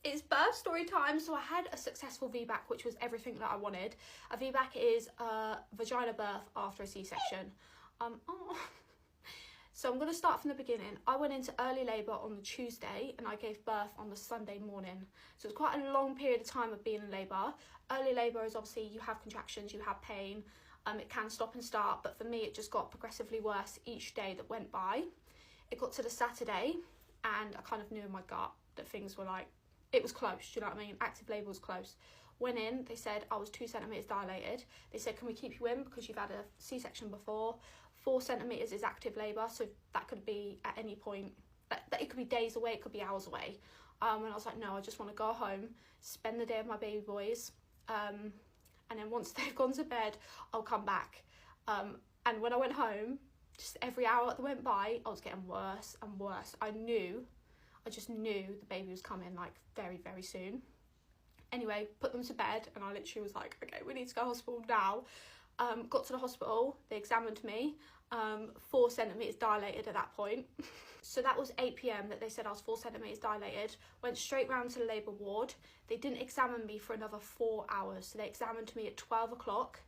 It's birth story time. So I had a successful VBAC, which was everything that I wanted. A VBAC is a vagina birth after a C-section. So I'm going to start from the beginning. I went into early labour on the Tuesday and I gave birth on the Sunday morning. So it's quite a long period of time of being in labour. Early labour is obviously you have contractions, you have pain. It can stop and start, but for me it just got progressively worse each day that went by. It got to the Saturday and I kind of knew in my gut that things were like, it was close, do you know what I mean? Active labour was close. Went in, they said I was 2 centimetres dilated. They said, can we keep you in because you've had a C-section before? 4 centimetres is active labour, so that could be at any point. It could be days away, it could be hours away. And I was like, no, I just want to go home, spend the day with my baby boys. And then once they've gone to bed, I'll come back. And when I went home, just every hour that went by, I was getting worse and worse. I just knew the baby was coming like very, very soon. Anyway, put them to bed and I literally was like, okay, we need to go to hospital now. Got to the hospital, they examined me, 4 centimetres dilated at that point. So that was 8 p.m. that they said I was 4 centimetres dilated. Went straight round to the labour ward. They didn't examine me for another 4 hours. So they examined me at 12 o'clock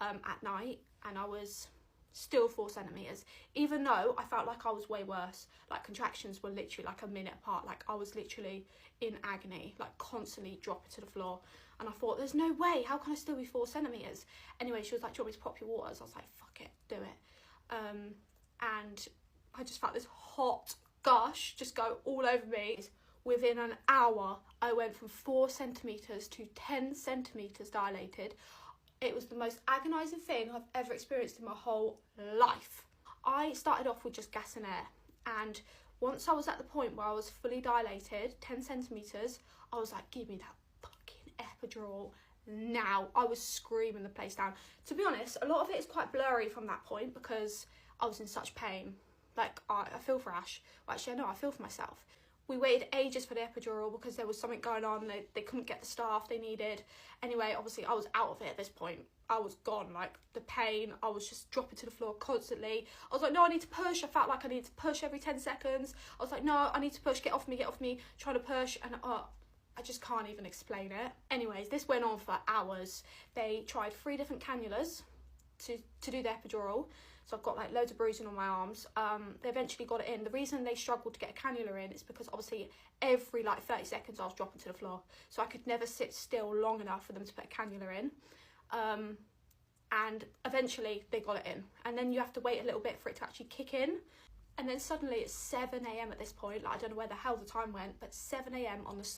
at night and I was still 4 centimetres, even though I felt like I was way worse. Like contractions were literally like a minute apart. Like I was literally in agony, like constantly dropping to the floor. And I thought, there's no way, how can I still be 4 centimetres? Anyway, she was like, do you want me to pop your waters? I was like, fuck it, do it. And I just felt this hot gush just go all over me. Within an hour, I went from 4 centimetres to 10 centimetres dilated. It was the most agonising thing I've ever experienced in my whole life. I started off with just gas and air, and once I was at the point where I was fully dilated, 10 centimetres, I was like, give me that fucking epidural now. I was screaming the place down. To be honest, a lot of it is quite blurry from that point because I was in such pain. Like, I feel for Ash. Well, actually, no, I feel for myself. We waited ages for the epidural because there was something going on. They couldn't get the staff they needed. Anyway, obviously, I was out of it at this point. I was gone, like, the pain. I was just dropping to the floor constantly. I was like, no, I need to push. I felt like I needed to push every 10 seconds. I was like, no, I need to push. Get off me. Trying to push. And I just can't even explain it. Anyways, this went on for hours. They tried 3 different cannulas to do the epidural. So I've got like loads of bruising on my arms. They eventually got it in. The reason they struggled to get a cannula in is because obviously every like 30 seconds I was dropping to the floor. So I could never sit still long enough for them to put a cannula in. And eventually they got it in. And then you have to wait a little bit for it to actually kick in. And then suddenly it's 7 a.m. at this point. Like, I don't know where the hell the time went, but 7 a.m. on the